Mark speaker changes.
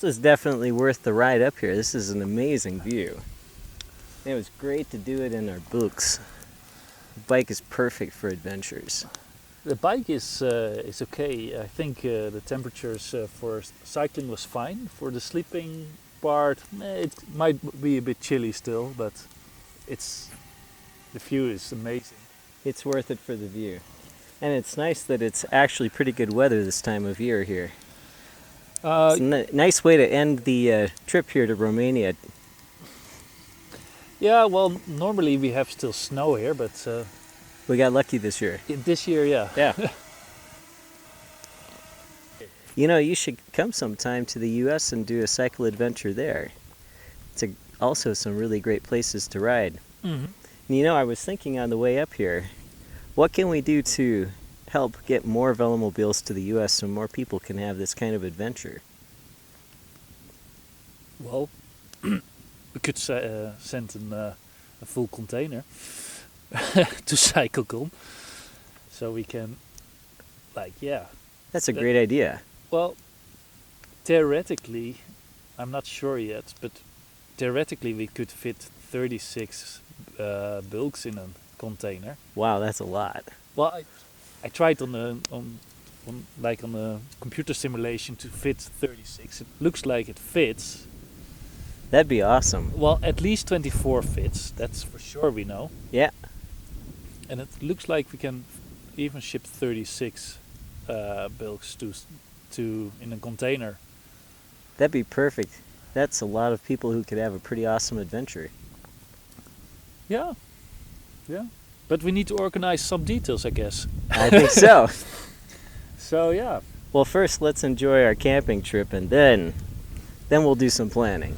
Speaker 1: This is definitely worth the ride up here. This is an amazing view. It was great to do it in our bulks. The bike is perfect for adventures.
Speaker 2: The bike is okay. I think the temperatures for cycling was fine. For the sleeping part, it might be a bit chilly still, but the view is amazing.
Speaker 1: It's worth it for the view. And it's nice that it's actually pretty good weather this time of year here. It's a nice way to end the trip here to Romania.
Speaker 2: Yeah, well, normally we have still snow here, but
Speaker 1: We got lucky this year.
Speaker 2: this year, yeah.
Speaker 1: Yeah. You know, you should come sometime to the US and do a cycle adventure there. It's also some really great places to ride.
Speaker 2: Mm-hmm.
Speaker 1: And you know, I was thinking on the way up here, what can we do to help get more Velomobiles to the US so more people can have this kind of adventure?
Speaker 2: Well, we could send a full container to CycleCon, so we can,
Speaker 1: That's a great idea.
Speaker 2: Well, theoretically, I'm not sure yet, but theoretically we could fit 36 bulks in a container.
Speaker 1: Wow, that's a lot.
Speaker 2: Well, I tried on a computer simulation to fit 36. It looks like it fits.
Speaker 1: That'd be awesome.
Speaker 2: Well, at least 24 fits. That's for sure. We know.
Speaker 1: Yeah.
Speaker 2: And it looks like we can even ship 36 bulks to in a container.
Speaker 1: That'd be perfect. That's a lot of people who could have a pretty awesome adventure.
Speaker 2: Yeah. But we need to organize some details, I guess.
Speaker 1: I think so.
Speaker 2: So yeah.
Speaker 1: Well, first let's enjoy our camping trip and then we'll do some planning.